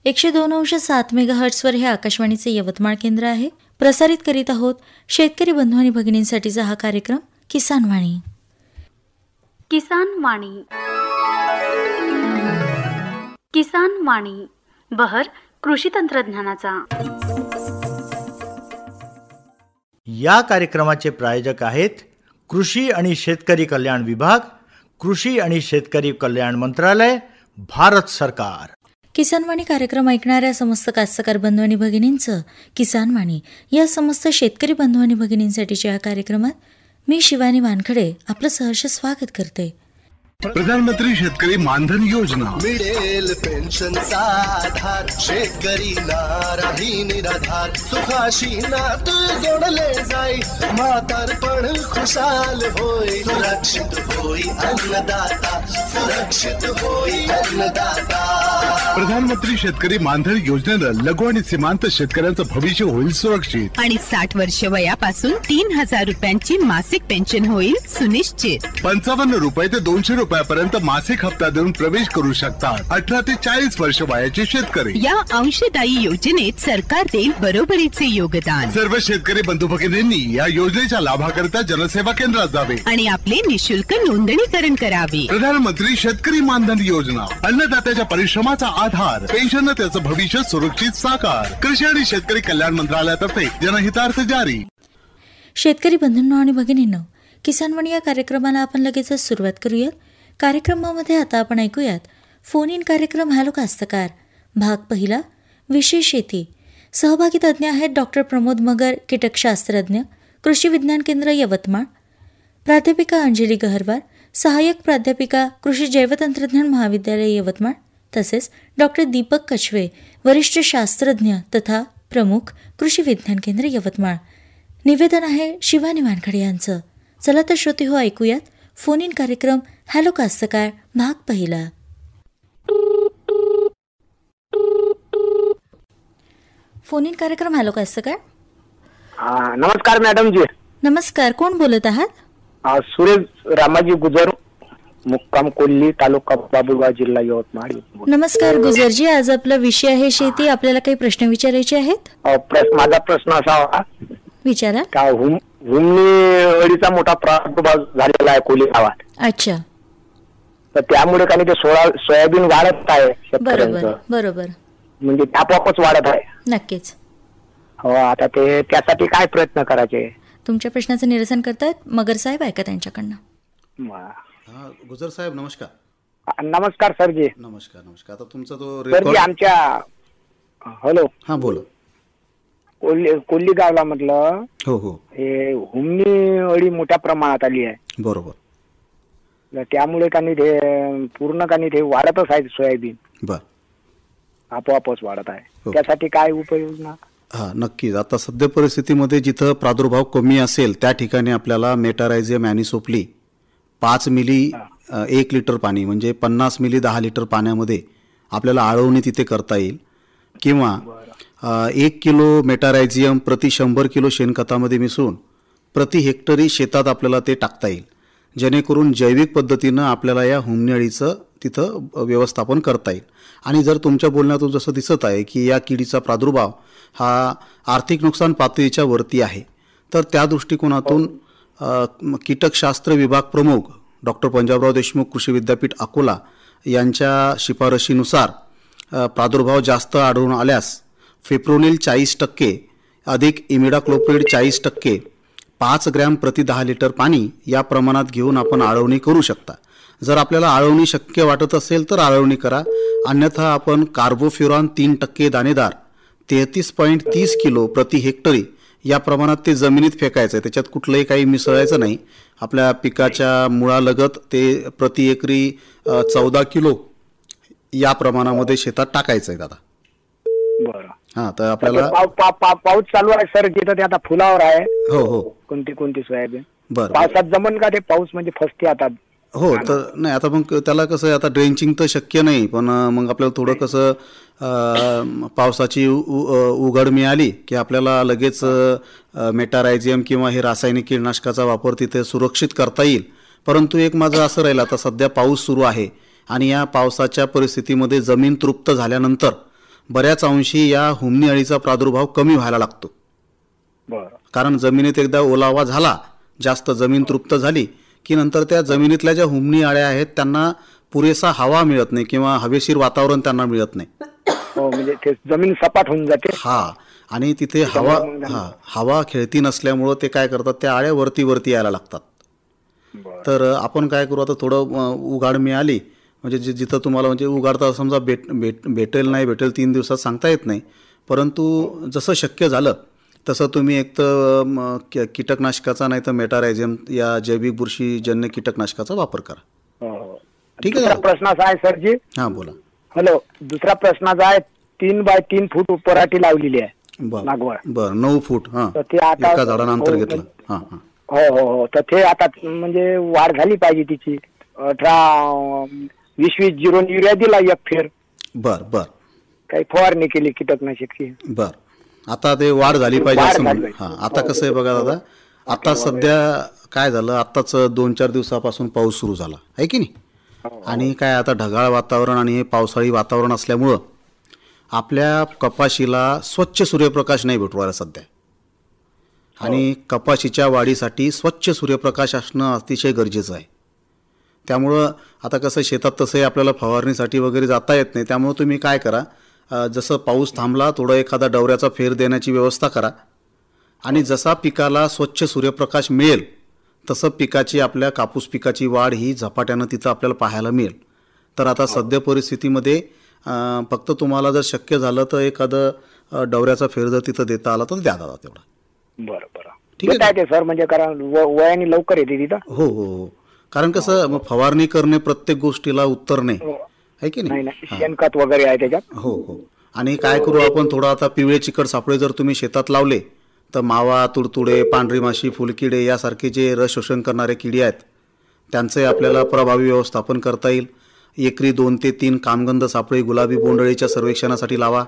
102.7 मेगाहर्ट्झवर हे आकाशवाणीचे यवतमाळ केंद्र आहे. प्रसारित करीत आहोत शेतकरी बंधू आणि भगिनींसाठीचा हा कार्यक्रम किसान वाणी. किसान वाणी. किसान वाणी बहर कृषी तंत्रज्ञानाचा. या कार्यक्रमाचे प्रायोजक आहेत कृषी आणि शेतकरी कल्याण विभाग, कृषी आणि शेतकरी कल्याण मंत्रालय, भारत सरकार. किसान वाणी कार्यक्रम ऐकणाऱ्या समस्त कास्तकार बंधू आणि भगिनींचं किसान वाणी या समस्त शेतकरी बंधू आणि भगिनींसाठीच्या या कार्यक्रमात मी शिवानी वानखडे आपलं सहर्ष स्वागत करते. प्रधानमंत्री शेतकरी मानधन योजना मिळेल पेन्शनचा आधार, शेतकरी नाराही निराधार, सुखाशी नात जोडले जाई, म्हातारपण खुशाल होई, सुरक्षित होई अन्नदाता, सुरक्षित होई अन्नदाता. प्रधानमंत्री शेतकरी मानधन योजनेनं लघु आणि सीमांत शेतकऱ्यांचं भविष्य होईल सुरक्षित. आणि 60 वर्ष वयापासून 3,000 रुपयांची मासिक पेन्शन होईल सुनिश्चित. 55 रुपये ते 200 रुपयापर्यंत मासिक हप्ता देऊन प्रवेश करू शकतात 18 ते 40 वर्ष वयाचे शेतकरी. या अंशदायी योजनेत सरकार देईल बरोबरीचे योगदान. सर्व शेतकरी बंधू भगिनींनी या योजनेच्या लाभाकरिता जनसेवा केंद्रात जावे आणि आपले निशुल्क नोंदणीकरण करावे. प्रधानमंत्री शेतकरी मानधन योजना, अन्नदात्याच्या परिश्रमाचा आधार, पेन्शन त्याचं भविष्य सुरक्षित साकार. कृषी आणि शेतकरी कल्याण मंत्रालयातर्फे जनहितार्थ जारी. शेतकरी बंधूंनो आणि भगिनींनो, किसान वाणी या कार्यक्रमाला आपण लगेचच सुरुवात करूयात. कार्यक्रमामध्ये आता आपण ऐकूयात फोन इन कार्यक्रम हॅलो कास्तकार भाग पहिला, विषय शेती. सहभागी तज्ज्ञ आहेत डॉक्टर प्रमोद मगर, कीटकशास्त्रज्ञ, कृषी विज्ञान केंद्र यवतमाळ, प्राध्यापिका अंजली गहरवार, सहाय्यक प्राध्यापिका, कृषी जैवतंत्रज्ञान महाविद्यालय यवतमाळ, तसेच डॉक्टर दीपक कछवे, वरिष्ठ शास्त्रज्ञ तथा प्रमुख, कृषी विज्ञान केंद्र यवतमाळ. निवेदन आहे शिवानी वानखडे यांचं. चला तर श्रोते हो, ऐकूयात फोन इन कार्यक्रम हॅलो कास्तकार भाग पहिला. फोन इन कार्यक्रम हॅलो कास्तकार. नमस्कार मॅडम जी. नमस्कार, कोण बोलत आहात? सुरेश रामाजी गुजर, मुक्काम कोल्ली, तालुका बाबुळगाव, जिल्हा यवतमाळ. नमस्कार गुजरजी, आज आपला विषय आहे शेती. आपल्याला काही प्रश्न विचारायचे आहेत? माझा प्रश्न असा होता, विचारा. का हुमणी अळीचा मोठा प्रादुर्भाव झालेला आहे कोली गावात. अच्छा, तर त्यामुळे काही ते सोयाबीन वाढत आहे बरोबर शेतकऱ्यांचं, बरोबर, म्हणजे आपोआपच वाढत आहे. नक्कीच. हो, आता ते त्यासाठी काय प्रयत्न करायचे? तुमच्या प्रश्नाचं निरसन करतायत मगर साहेब, ऐका त्यांच्याकडनं. गुजर साहेब नमस्कार. नमस्कार सरजी. नमस्कार नमस्कार. आता तुमचा तो सरजी आमच्या हॅलो, हा बोला. कोल्ली गावला म्हटलं, हो हो, हे हुमणी अळी मोठ्या प्रमाणात आली आहे. बरोबर. त्यामुळे काही ते पूर्ण काही ते वाढतच आहे सोयाबीन. बर, आपोआपच वाढत आहे. त्यासाठी काय उपाययोजना? हा नक्कीच. आता सध्या परिस्थितीमध्ये जिथं प्रादुर्भाव कमी असेल त्या ठिकाणी आपल्याला मेटारायझियम ॲनिसोप्ली 5 मिली 1 लिटर पाणी, म्हणजे 50 मिली 10 लिटर पाण्यामध्ये आपल्याला आळवणी तिथे करता येईल. किंवा 1 किलो मेटारायझियम प्रति 100 किलो शेणखतामध्ये मिसळून प्रति हेक्टरी शेतात आपल्याला ते टाकता येईल, जेणेकरून जैविक पद्धतीनं आपल्याला या हुमणी अळीचं तिथं व्यवस्थापन करता येईल. आणि जर तुमच्या बोलण्यातून जसं दिसत आहे की या किडीचा प्रादुर्भाव हा आर्थिक नुकसान पातळीच्या वरती आहे, तर त्या दृष्टिकोनातून कीटकशास्त्र विभाग प्रमुख डॉक्टर पंजाबराव देशमुख कृषी विद्यापीठ अकोला यांच्या शिफारशीनुसार प्रादुर्भाव जास्त आढळून आल्यास फिप्रोनिल 40% अधिक इमिडाक्लोप्रिड 40%, 5 ग्रॅम प्रति 10 लिटर पाणी या प्रमाणात घेऊन आपण आळवणी करू शकता. जर आपल्याला आळवणी शक्य वाटत असेल तर आळवणी करा, अन्यथा आपण कार्बोफ्युरॉन 3% दाणेदार 33.30 किलो प्रति हेक्टरी या प्रमाणात ते जमिनीत फेकायचं आहे. त्याच्यात कुठलंही काही मिसळायचं नाही. आपल्या पिकाच्या मुळालगत ते प्रति एकरी 14 किलो या प्रमाणामध्ये शेतात टाकायचं आहे दादा. बरं. हा, तर आपल्याला पाऊस चालू आहे सर, जिथं ते आता फुलावर आहे. हो हो, कोणती सोयाबीन बरं, पावसात जमन का ते? पाऊस म्हणजे फसते आता. हो, तर नाही आता मग त्याला कसं आहे, आता ड्रेंचिंग तर शक्य नाही, पण मग आपल्याला थोडं कसं पावसाची उघड मिळाली की आपल्याला लगेच मेटारायझियम किंवा हे रासायनिक कीटकनाशकाचा वापर तिथे सुरक्षित करता येईल. परंतु एक माझं असं राहिलं, आता सध्या पाऊस सुरू आहे आणि या पावसाच्या परिस्थितीमध्ये जमीन तृप्त झाल्यानंतर बऱ्याच अंशी या हुमणी अळीचा प्रादुर्भाव कमी व्हायला लागतो. बरं. कारण जमिनीत एकदा ओलावा झाला, जास्त जमीन तृप्त झाली की नंतर त्या जमिनीतल्या ज्या हुमणी अळ्या आहेत त्यांना पुरेसा हवा मिळत नाही किंवा हवेशीर वातावरण त्यांना मिळत नाही. हो, म्हणजे ते जमीन सपाट होऊन जाते. हा, आणि तिथे हवा खेळती नसल्यामुळं ते काय करतात, त्या अळ्या वरती यायला लागतात. तर आपण काय करू, आता थोडं उघाड मिळाली म्हणजे जिथं तुम्हाला म्हणजे उघाडता समजा भेटेल नाही भेटेल 3 दिवसात सांगता येत नाही, परंतु जसं शक्य झालं तसं तुम्ही एक तर कीटकनाशकाचा नाही तर मेटारायझम या जैविक बुरशीजन्य कीटकनाशकाचा वापर करा. ठीक आहे. दुसरा प्रश्न असा आहे सरजी. हां, बोला. हॅलो. दुसरा प्रश्नाचा आहे, 3 बाय 3 फूट पराठी लावलेली आहे लागवड. बरं, 9 फूट. हां, ते आता एका झाडानंतर घेतलं. हां हां. हो. तर ते आता म्हणजे वाढ झाली पाहिजे तिची. 18-20-20 युरिया दिला एक फेर. बर. काही फवारणी केली कीटकनाशकची. बर. आता ते वाढ झाली पाहिजे असं म्हणलं. हां, आता कसं आहे बघा दादा, आता सध्या काय झालं, आत्ताच 2-4 दिवसापासून पाऊस सुरू झाला आहे की नाही. आणि काय आता ढगाळ वातावरण आणि हे पावसाळी वातावरण असल्यामुळं आपल्या कपाशीला स्वच्छ सूर्यप्रकाश नाही भेटू राहिला सध्या. आणि कपाशीच्या वाढीसाठी स्वच्छ सूर्यप्रकाश असणं अतिशय गरजेचं आहे. त्यामुळं आता कसं शेतात तसंही आपल्याला फवारणीसाठी वगैरे जाता येत नाही. त्यामुळं तुम्ही काय करा, जसं पाऊस थांबला थोडं एखादा डवऱ्याचा फेर देण्याची व्यवस्था करा. आणि जसा पिकाला स्वच्छ सूर्यप्रकाश मिळेल तसं पिकाची, आपल्या कापूस पिकाची वाढ ही झपाट्यानं तिथं आपल्याला पाहायला मिळेल. तर आता सध्या परिस्थितीमध्ये फक्त तुम्हाला जर शक्य झालं तर एखादं डवऱ्याचा फेर जर तिथं देता आला तर द्या दादा तेवढा. बरं. ठीक आहे सर. म्हणजे कारण वयाने लवकर येते तिथं. हो. कारण कसं मग फवारणी करणे प्रत्येक गोष्टीला उत्तर नाही आहे की नाही. शेणखत वगैरे आहे त्याच्यात. हो. आणि काय करू आपण, थोडं आता पिवळे चिकट सापळे जर तुम्ही शेतात लावले तर मावा, तुडतुडे, पांढरी माशी, फुलकिडे यासारखे जे रस शोषण करणारे किडे आहेत त्यांचे आपल्याला प्रभावी व्यवस्थापन करता येईल. एकरी 2 ते 3 कामगंध सापळे गुलाबी बोंडअळीच्या सर्वेक्षणासाठी लावा.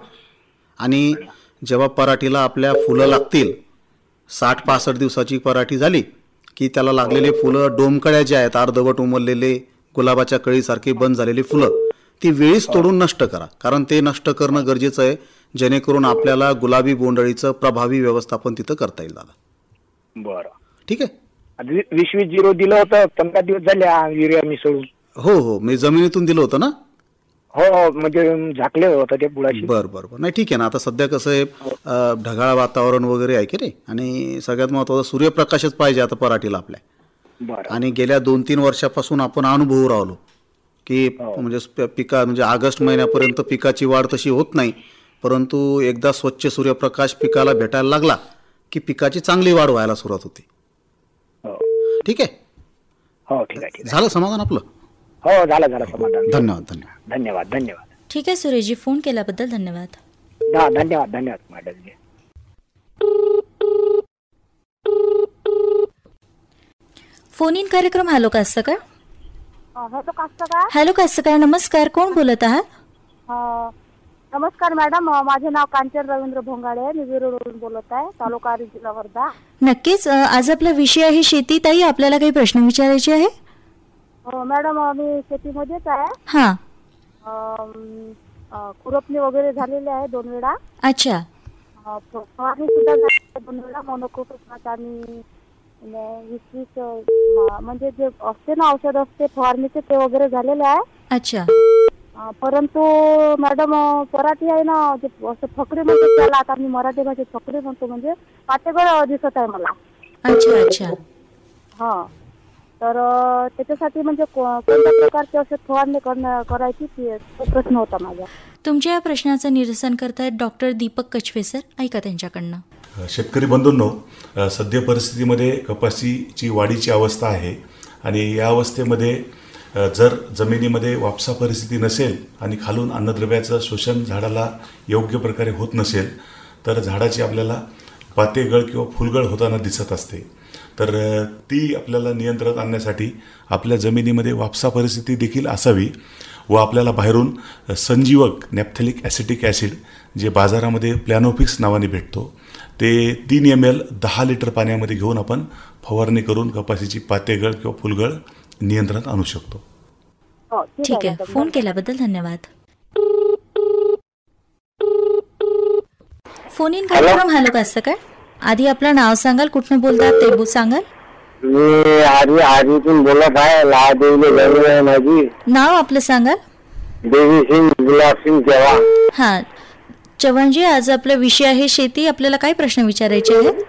आणि जेव्हा पराठीला आपल्या फुलं लागतील, 60-65 दिवसाची पराठी झाली की त्याला लागलेले फुलं, डोमकळ्या ज्या आहेत अर्धवट उमललेले गुलाबाच्या कळीसारखे बंद झालेली फुलं, ती वेळीच तोडून नष्ट करा. कारण ते नष्ट करणं गरजेचं आहे, जेणेकरून आपल्याला गुलाबी बोंडअळीचं प्रभावी व्यवस्थापन तिथं करता येईल दादा. बरं. ठीक आहे. 20-20 दिलं होतं, 15 दिवस झाले युरिया मी सोडून. हो, मी जमिनीतून दिलं होतं ना. हो, म्हणजे झाकले होतं ते बुडाशी. बरं. नाही, ठीक आहे ना. आता सध्या कसं आहे, ढगाळ वातावरण वगैरे आहे की नाही, आणि सगळ्यात महत्त्वाचं सूर्यप्रकाशच पाहिजे आता पराठीला आपल्या. आणि गेल्या 2-3 वर्षापासून आपण अनुभवू राहिलो की म्हणजे म्हणजे ऑगस्ट महिन्यापर्यंत पिकाची वाढ तशी होत नाही, परंतु एकदा स्वच्छ सूर्यप्रकाश पिकाला भेटायला लागला की पिकाची चांगली वाढ व्हायला सुरुवात होते. ठीक आहे. हो, ठीक आहे. झालं समाधान आपलं. हो, झालं समाधान. धन्यवाद. ठीक आहे सुरेशजी, फोन केल्याबद्दल धन्यवाद. धन्यवाद मॅडमजी. फोन इन कार्यक्रम हॅलो कास्तकार. हॅलो कास्तकार, नमस्कार. कोण बोलत आहात? नमस्कार मॅडम, माझे नाव कांचन रवींद्र भोंगाडे, मी विरोडवरून बोलत आहे, तालुका जिल्हा वर्धा. नक्कीच. आज आपला विषय आहे शेती. ताई, आपल्याला काही प्रश्न विचारायचे आहे? हो मॅडम, मी शेतीमध्येच आहे. हां. खुरपणी वगैरे झालेली आहे 2 वेळा. अच्छा. फवारणी सुद्धा झाली 2 वेळा, मोनोक्रोटोफास आणि 20 म्हणजे जे असते ना औषध असते फवारणीचे ते वगैरे झालेले आहे. अच्छा. परंतु मॅडम पराठी आहे ना, असं फकडी म्हणतो त्याला, आता मी मराठी भाषेत फकडी म्हणतो, म्हणजे पातेगळ दिसत आहे मला. अच्छा. हा, तर त्याच्यासाठी म्हणजे कोणत्या प्रकारचे औषध फवारणी करायची तो प्रश्न होता माझा. तुमच्या या प्रश्नाचं निरसन करतायत डॉक्टर दीपक कछवे सर, ऐका त्यांच्याकडनं. शेतकरी बंधूंनो, सध्या परिस्थितीमध्ये कपाशीची वाढीची अवस्था आहे आणि या अवस्थेमध्ये जर जमिनीमध्ये वापसा परिस्थिती नसेल आणि खालून अन्नद्रव्याचं शोषण झाडाला योग्य प्रकारे होत नसेल तर झाडाची आपल्याला पातेगळ किंवा फुलगळ होताना दिसत असते. तर ती आपल्याला नियंत्रणात आणण्यासाठी आपल्या जमिनीमध्ये वापसा परिस्थिती देखील असावी व आपल्याला बाहेरून संजीवक नॅप्थॅलिक ॲसिटिक ॲसिड जे बाजारामध्ये प्लॅनोफिक्स नावाने भेटतो ते 3 ml 10 लिटर पाण्यामध्ये घेऊन आपण फवारणी करून कपाशीची पातेगळ किंवा फुलगळ नियंत्रणात आणू शकतो. ठीक आहे. फोन केल्याबद्दल धन्यवाद. फोन इन कार्यक्रम हॅलो का असतं काय? आधी आपलं नाव सांगाल, कुठनं बोलतात ते सांगाल. मी आधीतून बोलत आहे. लहादेवीला माझी नाव आपलं सांगाल. देवी सिंग गुलाब सिंग चव्हाण. हा चव्हाणजी, आज आपला विषय आहे शेती. आपल्याला काय प्रश्न विचारायचे आहेत?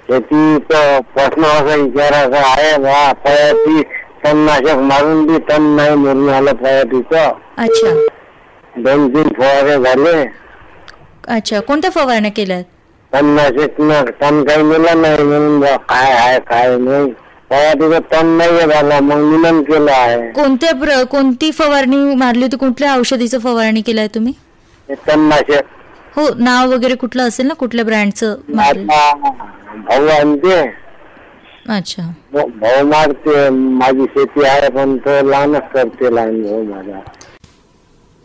शेतीचा प्रश्न असा विचारायचा आहे बा, पयाती तणनाशक मारून बी तण नाही मरून आलं पयातीचं. अच्छा. 2-3 फवारे झाले. अच्छा, कोणत्या फवारण्या केल्यात? तणनाशक तण काही मिळालं नाही म्हणून काय आहे काय नाही, पयातीचं तण नाही झालं, मग निलन केलं आहे. कोणती फवारणी मारली होती? कुठल्या औषधीचं फवारणी केलाय तुम्ही? तणनाशक. हो, नाव वगैरे कुठलं असेल ना, कुठल्या ब्रँडचं? भाऊ आणते. अच्छा, भाऊ मारते. माझी शेती आहे पण तो लहानच करते, लहान भाऊ माझा.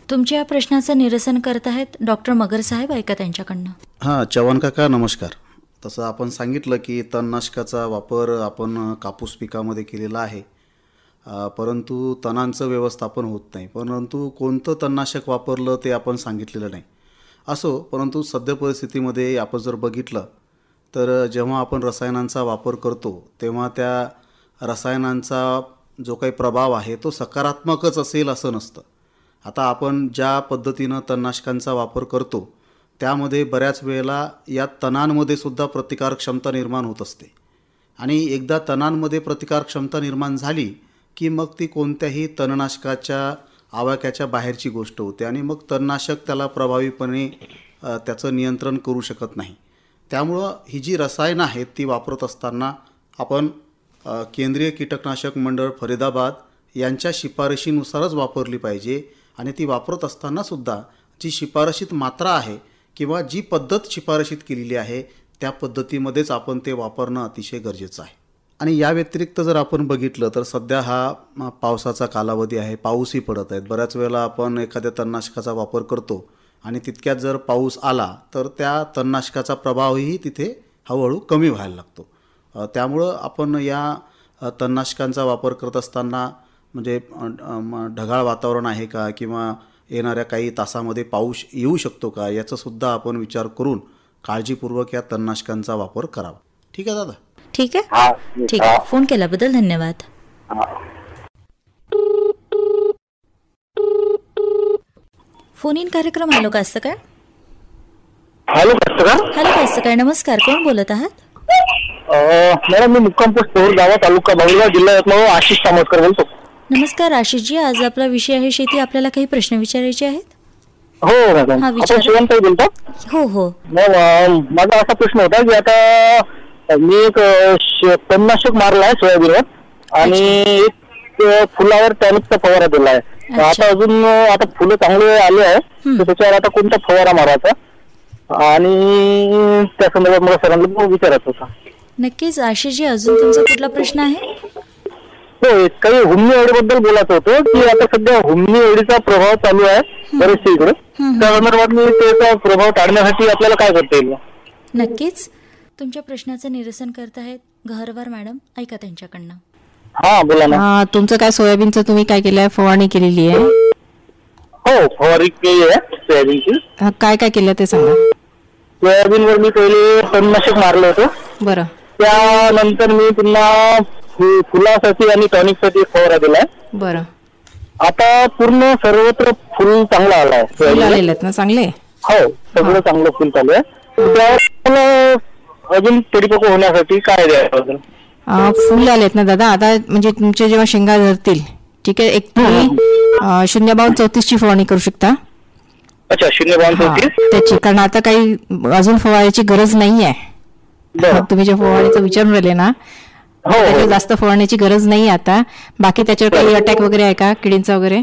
तुमच्या या प्रश्नाचं निरसन करत आहेत डॉक्टर मगर साहेब, ऐका त्यांच्याकडनं. हां चव्हाण काका नमस्कार. तसं आपण सांगितलं की तणनाशकाचा वापर आपण कापूस पिकामध्ये केलेला आहे, परंतु तणांचं व्यवस्थापन होत नाही. परंतु कोणतं तणनाशक वापरलं ते आपण सांगितलेलं नाही. असो, परंतु सध्या परिस्थितीमध्ये आपण जर बघितलं तर जेव्हा आपण रसायनांचा वापर करतो तेव्हा त्या रसायनांचा जो काही प्रभाव आहे तो सकारात्मकच असेल असं नसतं. आता आपण ज्या पद्धतीनं तणनाशकांचा वापर करतो त्यामध्ये बऱ्याच वेळेला या तणांमध्ये सुद्धा प्रतिकार क्षमता निर्माण होत असते, आणि एकदा तणांमध्ये प्रतिकार क्षमता निर्माण झाली की मग ती कोणत्याही तणनाशकाच्या आवाक्याच्या बाहेरची गोष्ट होते, आणि मग तणनाशक त्याला प्रभावीपणे त्याचं नियंत्रण करू शकत नाही. त्यामुळं ही जी रसायनं आहेत ती वापरत असताना आपण केंद्रीय कीटकनाशक मंडळ फरीदाबाद यांच्या शिफारशीनुसारच वापरली पाहिजे, आणि ती वापरत असतानासुद्धा जी शिफारशीत मात्रा आहे किंवा जी पद्धत शिफारशीत केलेली आहे त्या पद्धतीमध्येच आपण ते वापरणं अतिशय गरजेचं आहे. आणि या व्यतिरिक्त जर आपण बघितलं तर सध्या हा पावसाचा कालावधी आहे, पाऊसही पडत आहेत. बऱ्याच वेळेला आपण एखाद्या तणनाशकाचा वापर करतो आणि तितक्यात जर पाऊस आला तर त्या तणनाशकाचा प्रभावही तिथे हळूहळू कमी व्हायला लागतो. त्यामुळं आपण या तणनाशकांचा वापर करत असताना म्हणजे ढगाळ वातावरण आहे का किंवा येणाऱ्या काही तासामध्ये पाऊस येऊ शकतो का याचासुद्धा आपण विचार करून काळजीपूर्वक या तणनाशकांचा वापर करावा. ठीक आहे दादा? ठीक आहे, ठीक आहे. फोन केल्याबद्दल धन्यवाद. फोन इन कार्यक्रम हॅलो का असतं काय? हॅलो का असतं काय? नमस्कार, कोण बोलत आहात? मॅडम मी मुक्काम पोस्ट गावा तालुका बाबुळगाव जिल्हा यवतमाळ आशिष सामोस्कर बोलतो. नमस्कार आशिषजी, आज आपला विषय आहे शेती. आपल्याला काही प्रश्न विचारायचे आहेत? हो मॅडम, आपण शिवणताई बोलतो. हो. माझा असा प्रश्न होता की आता मी एक तणनाशक मारला आहे सोयाबीनवर, आणि एक फुलावर टॉनिकचा फवारा दिला आहे. आता अजून आता फुलं चांगले आले आहे, तर त्याच्यावर आता कोणता फवारा मारायचा, आणि त्या संदर्भात मला सरांना विचारायचं होता. नक्कीच आशिषजी, अजून तुमचा कुठला प्रश्न आहे? हो, काही हुमणी अळीबद्दल बोलायचं होतं की आता सध्या हुमणी अळीचा प्रभाव चालू आहे बरेचशा इकडे. त्या संदर्भात मी त्याचा प्रभाव टाळण्यासाठी आपल्याला काय करता येईल? नक्कीच, तुमच्या प्रश्नाचं निरसन करत आहेत गहरवार मॅडम, ऐका त्यांच्याकडनं. हा बोला ना. तुमचं काय सोयाबीनचं तुम्ही काय केलंय? फवारणी केलेली आहे? हो, फवारणी केली आहे सोयाबीनची. काय काय केलं ते सांगा. सोयाबीनवर मी पहिले तणनाशक मारलं होतं. बरं. त्यानंतर मी पुन्हा फुलासाठी आणि टॉनिकसाठी एक फवारा दिलाय. बरं. आता पूर्ण सर्वत्र फुल चांगला आलाय. फुल आलेले आहेत ना चांगले? हो, सगळं चांगलं फुल चालू आहे. त्यावर अजून परिपक्व होण्यासाठी काय द्यायचं? फुल आलेत ना दादा, आता म्हणजे तुमचे जेव्हा शेंगा धरतील, ठीक आहे, एक तुम्ही 0.32-34 ची फवारणी करू शकता. अच्छा, 0.32 त्याची, कारण आता काही अजून फवारायची गरज नाही आहे. तुम्ही जे फवारणीचा विचारून राहिले ना, त्याची जास्त फवारण्याची गरज नाही आता. बाकी त्याच्यावर काही अटॅक वगैरे आहे का, किडींचा वगैरे?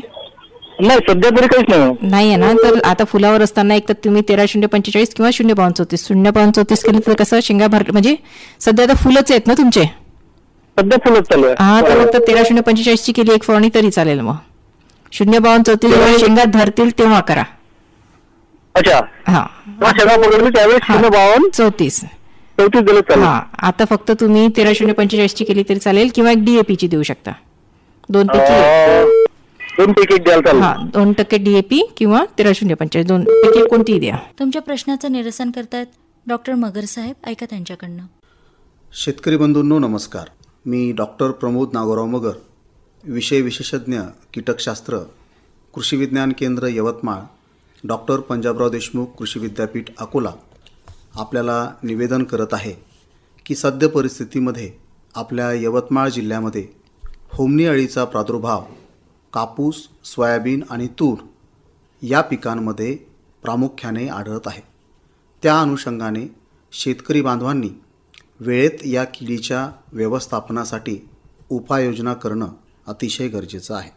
नाही, सध्या तरी काहीच नाही आहे ना. तर आता फुलावर असताना एक तर तुम्ही 13-045 किंवा 0.34 केलं तर कसं शेंगा भर, म्हणजे सध्या आता फुलच आहेत ना तुमचे? सध्या फुलच चालू आहे. हा, तर मग 13-045 ची केली एक फवारणी तरी चालेल. मग 0.32 शेंगा धरतील तेव्हा करा. अच्छा, हा, शेंगा पकडली त्यावेळेस 0.32 हा. आता फक्त तुम्ही 13-045 ची केली तरी चालेल, किंवा एक DAP ची देऊ शकता. 2 पैकी 2% द्याल चालेल. 2% DAP किंवा 13-0-45 2 कोणतीही द्या. तुमच्या प्रश्नाचं निरसन करतायत डॉक्टर मगर साहेब, ऐका त्यांच्याकडनं. शेतकरी बंधूंनो नमस्कार. मी डॉक्टर प्रमोद नागोराव मगर, विषय विशेषज्ञ कीटकशास्त्र, कृषी विज्ञान केंद्र यवतमाळ, डॉक्टर पंजाबराव देशमुख कृषी विद्यापीठ अकोला, आपल्याला निवेदन करत आहे की सद्य परिस्थितीमध्ये आपल्या यवतमाळ जिल्ह्यामध्ये होमनी अळीचा प्रादुर्भाव कापूस, सोयाबीन आणि तूर या पिकांमध्ये प्रामुख्याने आढळत आहे. त्या अनुषंगाने शेतकरी बांधवांनी वेळेत या किडीच्या व्यवस्थापनासाठी उपाययोजना करणं अतिशय गरजेचं आहे.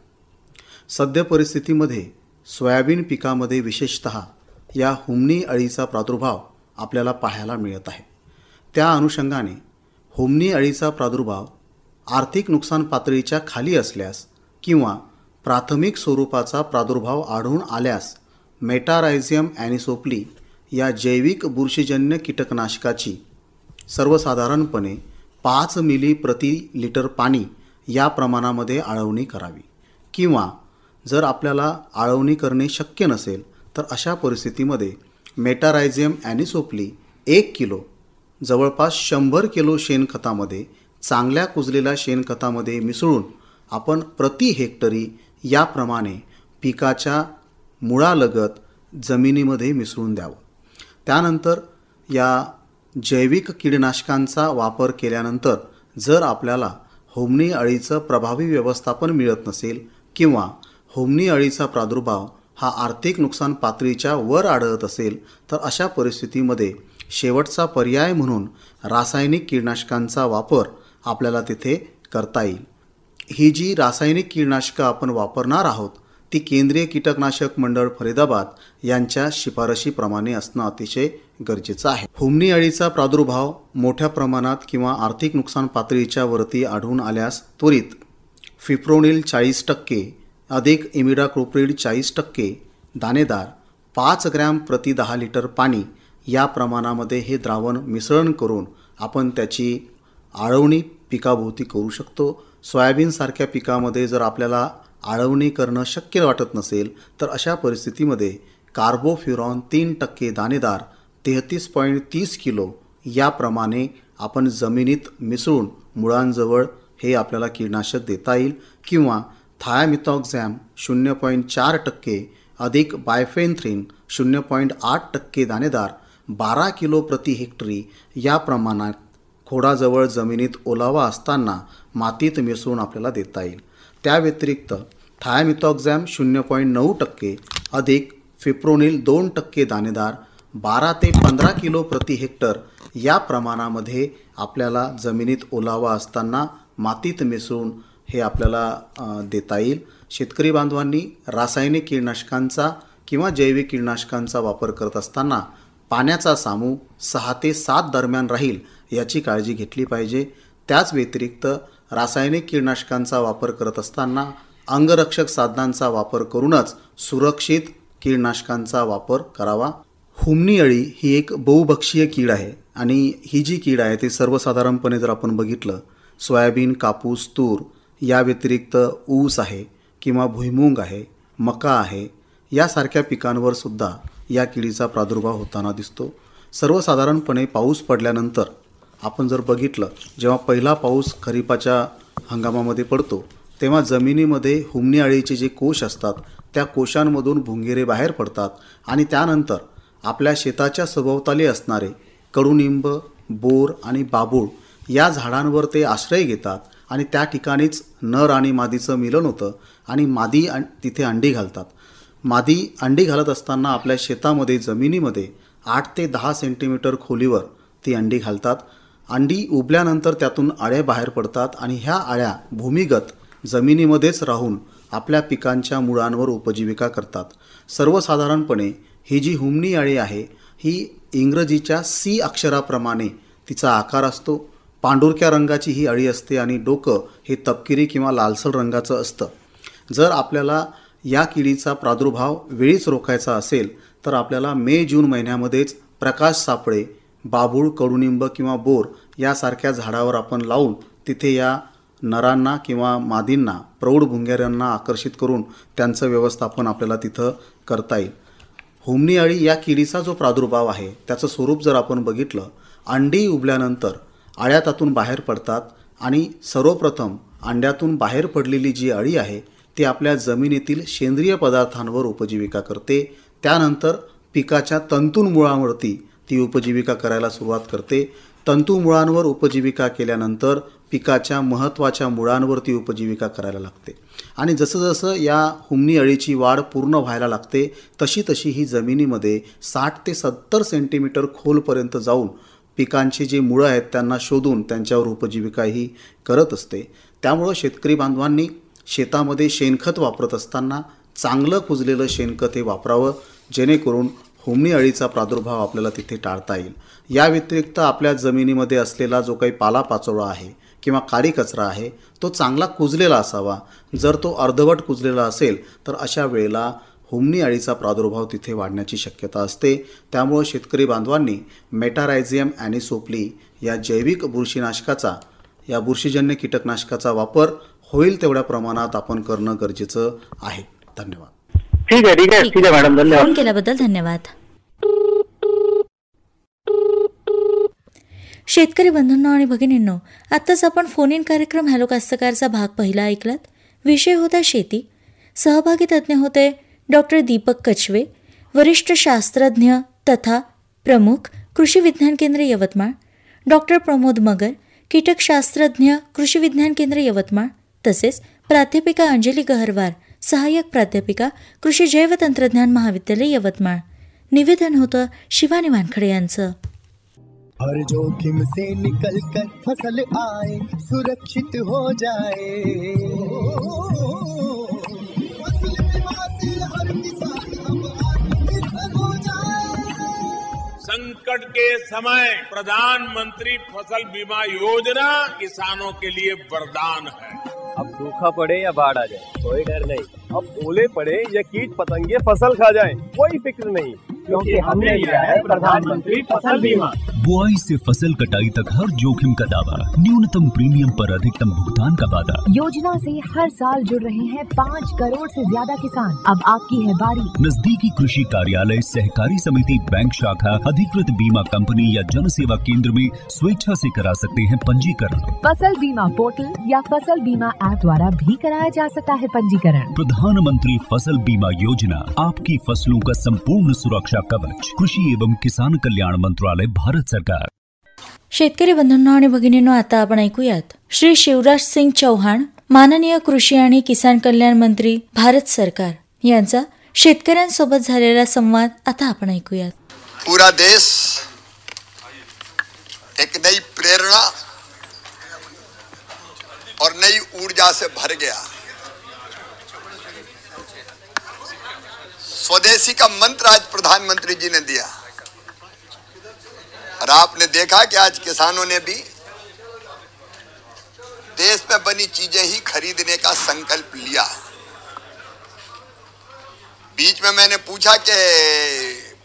सद्य परिस्थितीमध्ये सोयाबीन पिकामध्ये विशेषतः या होमनी अळीचा प्रादुर्भाव आपल्याला पाहायला मिळत आहे. त्या अनुषंगाने होमनी अळीचा प्रादुर्भाव आर्थिक नुकसान पातळीच्या खाली असल्यास किंवा प्राथमिक स्वरूपाचा प्रादुर्भाव आढळून आल्यास मेटारायझियम ॲनिसोप्ली या जैविक बुरशीजन्य कीटकनाशकाची सर्वसाधारणपणे 5 मिली प्रति लिटर पाणी या प्रमाणामध्ये आळवणी करावी. किंवा जर आपल्याला आळवणी करणे शक्य नसेल तर अशा परिस्थितीमध्ये मेटारायझियम ॲनिसोप्ली 1 किलो जवळपास 100 किलो शेणखतामध्ये, चांगल्या कुजलेल्या शेणखतामध्ये मिसळून आपण प्रति हेक्टरी याप्रमाणे पिकाच्या मुळालगत जमिनीमध्ये मिसळून द्यावं. त्यानंतर या जैविक कीडनाशकांचा वापर केल्यानंतर जर आपल्याला होमनी अळीचं प्रभावी व्यवस्थापन मिळत नसेल किंवा होमनी अळीचा प्रादुर्भाव हा आर्थिक नुकसान पातळीच्या वर आढळत असेल तर अशा परिस्थितीमध्ये शेवटचा पर्याय म्हणून रासायनिक कीटनाशकांचा वापर आपल्याला तिथे करता येईल. ही जी रासायनिक कीटनाशकं आपण वापरणार आहोत ती केंद्रीय कीटकनाशक मंडळ फरीदाबाद यांच्या शिफारशीप्रमाणे असणं अतिशय गरजेचं आहे. होमनी अळीचा प्रादुर्भाव मोठ्या प्रमाणात किंवा आर्थिक नुकसान पातळीच्या वरती आढळून आल्यास त्वरित फिप्रोनिल 40% अधिक इमिडाक्लोप्रिड 40% दाणेदार 5 ग्रॅम प्रति 10 लिटर पाणी या प्रमाणामध्ये हे द्रावण मिश्रण करून आपण त्याची आळवणी पिकाभोवती करू शकतो. सोयाबीनसारख्या पिकामध्ये जर आपल्याला आळवणी करणं शक्य वाटत नसेल तर अशा परिस्थितीमध्ये कार्बोफ्युरॉन 3% दाणेदार 33.30 किलो याप्रमाणे आपण जमिनीत मिसळून मुळांजवळ हे आपल्याला कीटनाशक देता येईल. किंवा थायामिथॉक्झॅम 0.4% अधिक बायफेन्थ्रिन 0.8% दाणेदार 12 किलो प्रति हेक्टरी या प्रमाणात खोडाजवळ जमिनीत ओलावा असताना मातीत मिसळून आपल्याला देता येईल. त्या व्यतिरिक्त थायामिथॉक्झॅम 0.9% अधिक फिप्रोनिल 2% दाणेदार 12 ते 15 किलो प्रति हेक्टर या प्रमाणामध्ये आपल्याला जमिनीत ओलावा असताना मातीत मिसळून हे आपल्याला देता येईल. शेतकरी बांधवांनी रासायनिक कीटनाशकांचा किंवा जैविक कीटनाशकांचा वापर करत असताना पाण्याचा सामू 6 ते 7 दरम्यान राहील याची काळजी घेतली पाहिजे. त्याच व्यतिरिक्त रासायनिक कीटनाशकांचा वापर करत असताना अंगरक्षक साधनांचा वापर करूनच सुरक्षित कीटनाशकांचा वापर करावा. होमनी अळी ही एक बहुभक्षीय कीड आहे आणि ही जी कीड आहे ती सर्वसाधारणपणे जर आपण बघितलं सोयाबीन, कापूस, तूर या व्यतिरिक्त ऊस आहे किंवा भुईमूग आहे, मका आहे यासारख्या पिकांवर सुद्धा या किडीचा प्रादुर्भाव होताना दिसतो. सर्वसाधारणपणे पाऊस पडल्यानंतर आपण जर बघितलं जेव्हा पहिला पाऊस खरीपाच्या हंगामामध्ये पडतो तेव्हा जमिनीमध्ये होमनी अळीचे जे कोश असतात त्या कोशांमधून भुंगेरे बाहेर पडतात आणि त्यानंतर आपल्या शेताच्या सभोवताली असणारे कडुनिंब, बोर आणि बाबूळ या झाडांवर ते आश्रय घेतात आणि त्या ठिकाणीच नर आणि मादीचं मिलन होतं आणि मादी तिथे अंडी घालतात. मादी अंडी घालत असताना आपल्या शेतामध्ये जमिनीमध्ये 8 ते 10 सेंटीमीटर खोलीवर ती अंडी घालतात. अंडी उबल्यानंतर त्यातून अळ्या बाहेर पडतात आणि ह्या अळ्या भूमिगत जमिनीमध्येच राहून आपल्या पिकांच्या मुळांवर उपजीविका करतात. सर्वसाधारणपणे ही जी होमनी अळी आहे ही इंग्रजीच्या C अक्षराप्रमाणे तिचा आकार असतो. पांढुरक्या रंगाची ही अळी असते आणि डोकं हे तपकिरी किंवा लालसर रंगाचं असतं. जर आपल्याला या किडीचा प्रादुर्भाव वेळीच रोखायचा असेल तर आपल्याला मे-जून महिन्यामध्येच प्रकाश सापळे, बाभूळ, कडुनिंब किंवा बोर यासारख्या झाडावर आपण लावून तिथे या नरांना किंवा मादींना, प्रौढ भुंग्याऱ्यांना आकर्षित करून त्यांचं व्यवस्थापन आपल्याला तिथं करता येईल. होमनी अळी या किडीचा जो प्रादुर्भाव आहे त्याचं स्वरूप जर आपण बघितलं, अंडी उबल्यानंतर अळ्या त्यातून बाहेर पडतात आणि सर्वप्रथम अंड्यातून बाहेर पडलेली जी अळी आहे ती आपल्या जमिनीतील सेंद्रिय पदार्थांवर उपजीविका करते. त्यानंतर पिकाच्या तंतुमुळांवरती ती उपजीविका करायला सुरुवात करते. तंतुमुळांवर उपजीविका केल्यानंतर पिकाच्या महत्त्वाच्या मुळांवरती उपजीविका करायला लागते आणि जसं जसं या हुमणी अळीची वाढ पूर्ण व्हायला लागते तशी तशी ही जमिनीमध्ये 60 ते 70 सेंटीमीटर खोलपर्यंत जाऊन पिकांची जी मुळं आहेत त्यांना शोधून त्यांच्यावर उपजीविका ही करत असते. त्यामुळं शेतकरी बांधवांनी शेतामध्ये शेणखत वापरत असताना चांगलं कुजलेलं शेणखत हे वापरावं, जेणेकरून होमणी अळीचा प्रादुर्भाव आपल्याला तिथे टाळता येईल. या व्यतिरिक्त आपल्या जमिनीमध्ये असलेला जो काही पालापाचोळा आहे किंवा काडी कचरा आहे तो चांगला कुजलेला असावा. जर तो अर्धवट कुजलेला असेल तर अशा वेळेला होमणी अळीचा प्रादुर्भाव तिथे वाढण्याची शक्यता असते. त्यामुळे शेतकरी बांधवांनी मेटारायझियम ॲनिसोप्ली या जैविक बुरशीनाशकाचा, या बुरशीजन्य कीटकनाशकाचा वापर होईल तेवढ्या प्रमाणात आपण करणं गरजेचं आहे. धन्यवाद. ठीक आहे मॅडम, धन्यवाद. फोन केल्याबद्दल धन्यवाद. शेतकरी बंधूंनो आणि भगिनींनो, आत्ताच आपण फोन इन कार्यक्रम हॅलो कास्तकारचा भाग पहिला ऐकलात. विषय होता शेती. सहभागी तज्ज्ञ होते डॉक्टर दीपक कचवे, वरिष्ठ शास्त्रज्ञ तथा प्रमुख कृषी विज्ञान केंद्र यवतमाळ, डॉक्टर प्रमोद मगर, कीटकशास्त्रज्ञ कृषी विज्ञान केंद्र यवतमाळ, तसेच प्राध्यापिका अंजली गहरवार, सहाय्यक प्राध्यापिका कृषी जैव तंत्रज्ञान महाविद्यालय यवतमाळ. निवेदन होतं शिवानी वानखडे यांचं. हर जोखिम से निकल कर फसल आए, सुरक्षित हो जाए, फसल बीमा से हर किसान अब आत्मनिर्भर हो जाए. संकट के समय प्रधानमंत्री फसल बीमा योजना किसानों के लिए वरदान है. अब सूखा पड़े या बाढ़ आ जाए कोई डर नहीं, अब ओले पड़े या कीट पतंगे फसल खा जाए कोई फिक्र नहीं, क्योंकि हमने लिया है प्रधानमंत्री फसल बीमा. बुआई से फसल कटाई तक हर जोखिम का दावा, न्यूनतम प्रीमियम पर अधिकतम भुगतान का वादा. योजना से हर साल जुड़ रहे हैं 5 करोड़ से ज्यादा किसान. अब आपकी है बारी. नजदीकी कृषि कार्यालय, सहकारी समिति, बैंक शाखा, अधिकृत बीमा कंपनी या जन सेवा केंद्र में स्वेच्छा से करा सकते हैं पंजीकरण. फसल बीमा पोर्टल या फसल बीमा ऐप द्वारा भी कराया जा सकता है पंजीकरण. प्रधानमंत्री फसल बीमा योजना, आपकी फसलों का संपूर्ण सुरक्षा कवच. कृषि एवं किसान कल्याण मंत्रालय, भारत सरकार. शेतकरी बंधूंनो आणि भगिनींनो, आता आपण ऐकूयात श्री शिवराज सिंग चौहान, माननीय कृषी आणि किसान कल्याण मंत्री, भारत सरकार यांचा शेतकऱ्यांसोबत झालेला संवाद आता आपण ऐकूयात. पूरा देश एक नई प्रेरणा और नई ऊर्जा से भर गया. स्वदेशी का मंत्र आज प्रधानमंत्री जी ने दिया और आपने देखा कि आज किसानों ने भी देश में बनी चीजें ही खरीदने का संकल्प लिया. बीच में मैंने पूछा कि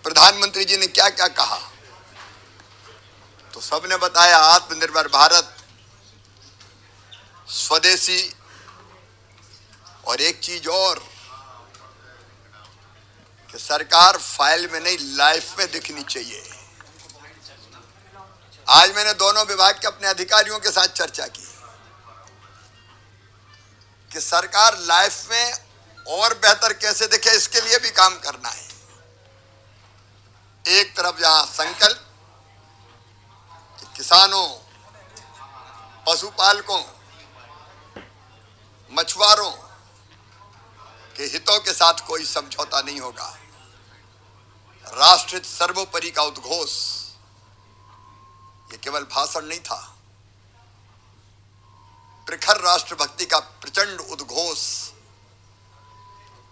प्रधानमंत्री जी ने क्या क्या कहा, तो सबने बताया आत्मनिर्भर भारत, स्वदेशी और एक चीज और कि सरकार फाइल में नहीं लाइफ में दिखनी चाहिए. आज मैंने दोनों विभाग के अपने अधिकारियों के साथ चर्चा की कि सरकार लाइफ में और बेहतर कैसे दिखे, इसके लिए भी काम करना है. एक तरफ जहां संकल्प किसानों, पशुपालकों, मछुआरों के हितों के साथ कोई समझौता नहीं होगा. राष्ट्रहित सर्वोपरि का उद्घोष ये केवल भाषण नहीं था, प्रखर राष्ट्रभक्ति का प्रचंड उद्घोष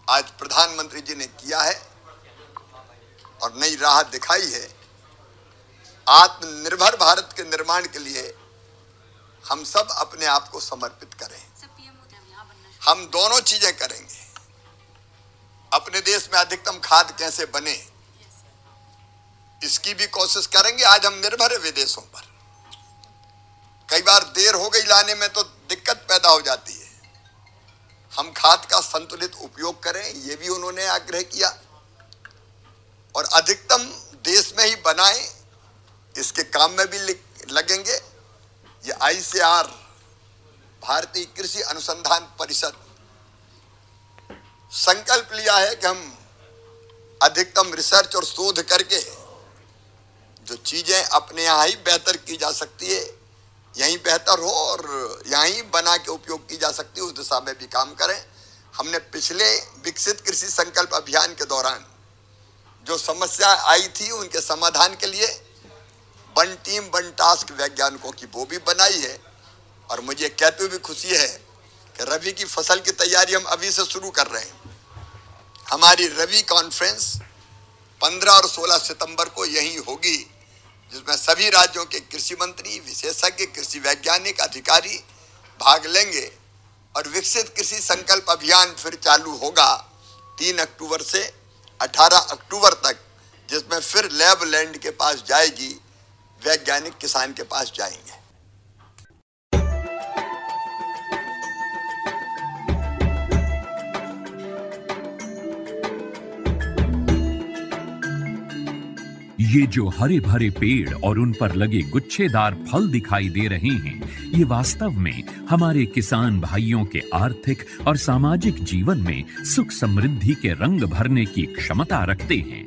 आज प्रधानमंत्री जी ने किया है और नई राह दिखाई है. आत्मनिर्भर भारत के निर्माण के लिए हम सब अपने आप को समर्पित करें. हम दोनों चीजें करेंगे. अपने देश में अधिकतम खाद कैसे बने इसकी भी कोशिश करेंगे. आज हम निर्भर है विदेशों पर. कई बार देर हो गई लाने में तो दिक्कत पैदा हो जाती है। हम खाद का संतुलित उपयोग करें, ये भी उन्होंने आग्रह किया, और अधिकतम देश में ही बनाएं, इसके काम में भी लगेंगे। ये ICAR, भारतीय कृषि अनुसंधान परिषद, संकल्प लिया है कि हम अधिकतम रिसर्च और शोध करके जो चीजें अपने यहाँ ही बेहतर की जा सकती है, यहीं बेहतर हो और यहीं बना के उपयोग की जा सकती है, उस दिशा में भी काम करें। हमने पिछले विकसित कृषि संकल्प अभियान के दौरान जो समस्या आई थी उनके समाधान के लिए वन टीम वन टास्क वैज्ञानिकों की वो भी बनाई है। और मुझे कहते हुए भी खुशी है कि रबी की फसल की तैयारी हम अभी से शुरू कर रहे हैं। हमारी रबी कॉन्फ्रेंस 15 और 16 सितंबर को यहीं होगी, जिसमें सभी राज्यों के कृषि मंत्री, विशेषज्ञ, कृषि वैज्ञानिक, अधिकारी भाग लेंगे। और विकसित कृषि संकल्प अभियान फिर चालू होगा 3 अक्टूबर से 18 अक्टूबर तक, जिसमें फिर लैब लैंड के पास जाएगी, वैज्ञानिक किसान के पास जाएंगे। ये जो हरे भरे पेड़ और उन पर लगे गुच्छेदार फल दिखाई दे रहे हैं, ये वास्तव में हमारे किसान भाइयों के आर्थिक और सामाजिक जीवन में सुख समृद्धि के रंग भरने की क्षमता रखते हैं।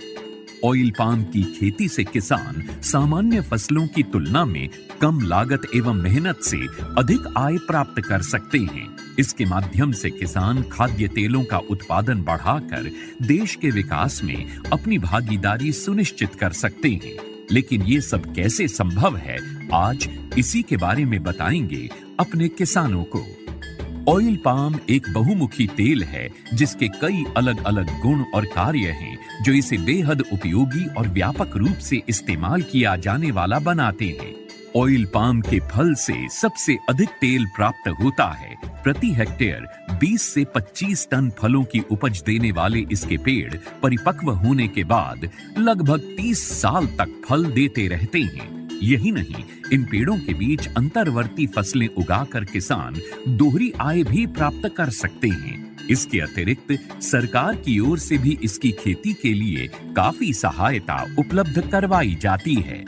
ऑयल पाम की खेती से किसान सामान्य फसलों की तुलना में कम लागत एवं मेहनत से अधिक आय प्राप्त कर सकते हैं। इसके माध्यम से किसान खाद्य तेलों का उत्पादन बढ़ाकर देश के विकास में अपनी भागीदारी सुनिश्चित कर सकते हैं। लेकिन ये सब कैसे संभव है, आज इसी के बारे में बताएंगे अपने किसानों को। ऑयल पाम एक बहुमुखी तेल है जिसके कई अलग अलग गुण और कार्य हैं जो इसे बेहद उपयोगी और व्यापक रूप से इस्तेमाल किया जाने वाला बनाते हैं। ऑयल पाम के फल से सबसे अधिक तेल प्राप्त होता है। प्रति हेक्टेयर 20 से 25 टन फलों की उपज देने वाले इसके पेड़ परिपक्व होने के बाद लगभग 30 साल तक फल देते रहते हैं। यही नहीं, इन पेड़ों के बीच अंतर्वर्ती फसलें उगाकर किसान दोहरी आय भी प्राप्त कर सकते हैं। इसके अतिरिक्त सरकार की ओर से भी इसकी खेती के लिए काफी सहायता उपलब्ध करवाई जाती है।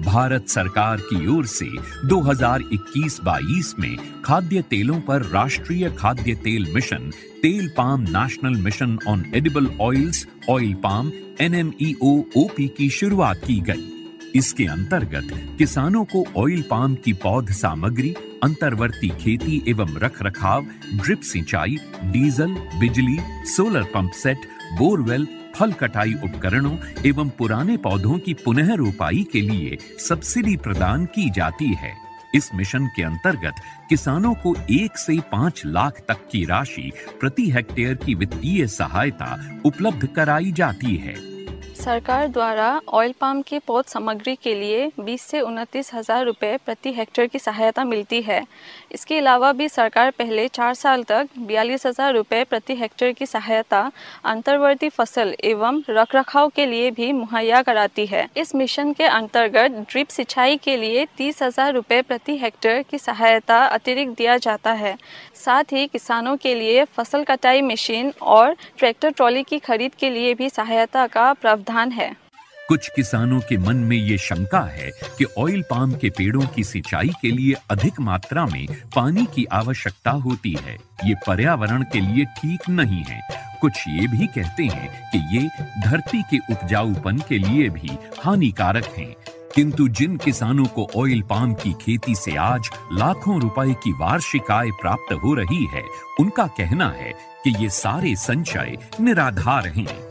भारत सरकार की ओर से 2021-22 में खाद्य तेलों पर राष्ट्रीय खाद्य तेल मिशन, तेल palm national mission on edible oils, oil palm NMEO-OP की शुरुआत की गई। इसके अंतर्गत किसानों को ऑयल पाम की पौध सामग्री, अंतर्वर्ती खेती एवं रखरखाव, ड्रिप सिंचाई, डीजल, बिजली, सोलर पंप सेट, बोरवेल, फल कटाई उपकरणों एवं पुराने पौधों की पुनः रोपाई के लिए सब्सिडी प्रदान की जाती है। इस मिशन के अंतर्गत किसानों को 1 से 5 लाख तक की राशि प्रति हेक्टेयर की वित्तीय सहायता उपलब्ध कराई जाती है। सरकार द्वारा ऑयल पाम की पौध सामग्री के लिए 20 से 29 हज़ार रुपये प्रति हेक्टेयर की सहायता मिलती है। इसके अलावा भी सरकार पहले 4 साल तक 42,000 रुपये प्रति हेक्टेयर की सहायता अंतर्वर्ती फसल एवं रखरखाव के लिए भी मुहैया कराती है। इस मिशन के अंतर्गत ड्रिप सिंचाई के लिए 30,000 रुपये प्रति हेक्टेयर की सहायता अतिरिक्त दिया जाता है। साथ ही किसानों के लिए फसल कटाई मशीन और ट्रैक्टर ट्रॉली की खरीद के लिए भी सहायता का प्रावधान है। कुछ किसानों के मन में ये शंका है कि ऑयल पाम के पेड़ों की सिंचाई के लिए अधिक मात्रा में पानी की आवश्यकता होती है। ये पर्यावरण के लिए ठीक नहीं है। कुछ ये भी कहते हैं कि ये धरती के उपजाऊपन के लिए भी हानिकारक हैं। किंतु जिन किसानों को ऑयल पाम की खेती से आज लाखों रुपए की वार्षिक आय प्राप्त हो रही है, उनका कहना है कि ये सारे संचय निराधार हैं।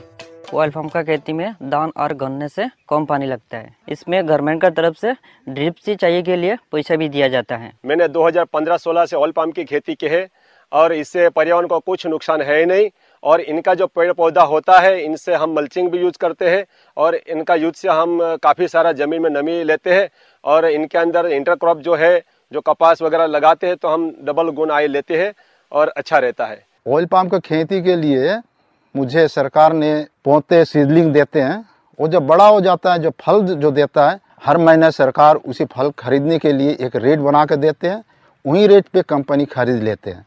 ऑयल पाम का खेती में धान और गन्ने से कम पानी लगता है। इसमें गवर्नमेंट का तरफ से ड्रिप सिंचाई के लिए पैसा भी दिया जाता है। मैंने 2015-16 से ऑयल पाम की खेती की है और इससे पर्यावरण को कुछ नुकसान है ही नहीं। और इनका जो पेड़ पौधा होता है, इनसे हम मल्चिंग भी यूज करते हैं और इनका यूज से हम काफ़ी सारा ज़मीन में नमी लेते हैं। और इनके अंदर इंटरक्रॉप जो है, जो कपास वगैरह लगाते हैं, तो हम डबल गुण आय लेते हैं और अच्छा रहता है। ऑयल पाम की खेती के लिए मुझे सरकार ने पौधे सीडलिंग देते हैं। वो जब बड़ा हो जाता है, जो फल जो देता है, हर महीने सरकार उसी फल खरीदने के लिए एक रेट बना के देते हैं। वही रेट पे कंपनी खरीद लेते हैं।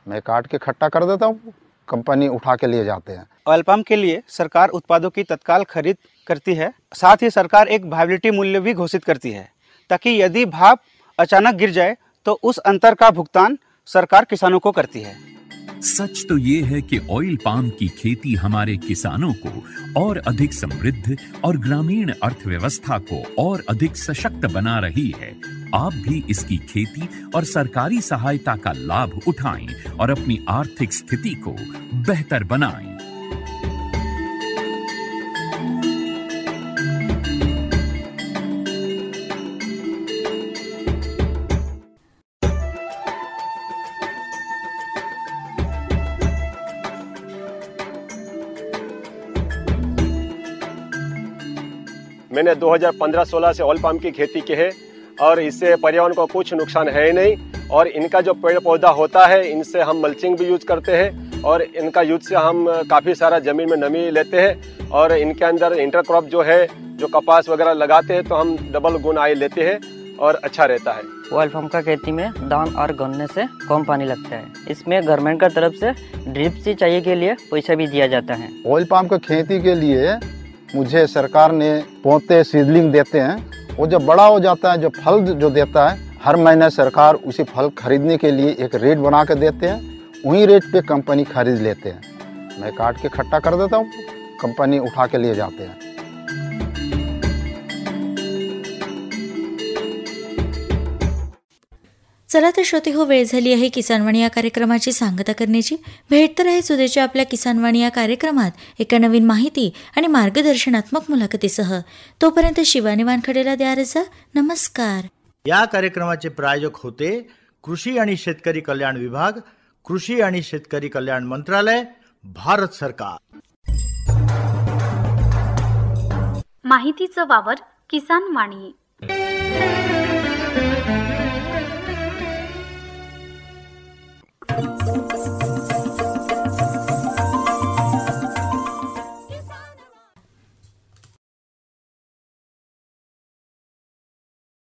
मैं काट के इकट्ठा कर देता हूँ, कंपनी उठा के ले जाते हैं। ऑयल पाम के लिए सरकार उत्पादों की तत्काल खरीद करती है। साथ ही सरकार एक वायबिलिटी मूल्य भी घोषित करती है, ताकि यदि भाव अचानक गिर जाए तो उस अंतर का भुगतान सरकार किसानों को करती है। सच तो ये है कि ऑयल पाम की खेती हमारे किसानों को और अधिक समृद्ध और ग्रामीण अर्थव्यवस्था को और अधिक सशक्त बना रही है। आप भी इसकी खेती और सरकारी सहायता का लाभ उठाएं और अपनी आर्थिक स्थिति को बेहतर बनाएं। मैंने 2015-16 से ऑयल पाम की खेती की है और इससे पर्यावरण को कुछ नुकसान है ही नहीं। और इनका जो पेड़ पौधा होता है, इनसे हम मल्चिंग भी यूज करते हैं और इनका यूज से हम काफ़ी सारा ज़मीन में नमी लेते हैं। और इनके अंदर इंटरक्रॉप जो है, जो कपास वगैरह लगाते हैं तो हम डबल गुनाई लेते हैं और अच्छा रहता है। ऑयल पाम का खेती में धान और गन्ने से कम पानी लगता है। इसमें गवर्नमेंट का तरफ से ड्रिप सिंचाई के लिए पैसा भी दिया जाता है। ऑयल पाम की खेती के लिए मुझे सरकार ने पौधे सीडलिंग देते हैं। वो जब बड़ा हो जाता है, जो फल जो देता है, हर महीने सरकार उसी फल खरीदने के लिए एक रेट बना के देते हैं। वही रेट पे कंपनी खरीद लेते हैं। मैं काट के इकट्ठा कर देता हूँ, कंपनी उठा के ले जाते हैं। चला तर श्रोते हो, वेळ झाली आहे किसानवाणी या कार्यक्रमाची सांगता करण्याची. भेट तर आहे उद्याच्या आपल्या किसानवाणी या कार्यक्रमात एका नवीन माहिती आणि मार्गदर्शनात्मक मुलाखतीसह. तोपर्यंत शिवानी वानखडेला द्या रजा. नमस्कार. या कार्यक्रमाचे प्रायोजक होते कृषी आणि शेतकरी कल्याण विभाग, कृषी आणि शेतकरी कल्याण मंत्रालय, भारत सरकार. माहितीचा वावर किसान वाणी.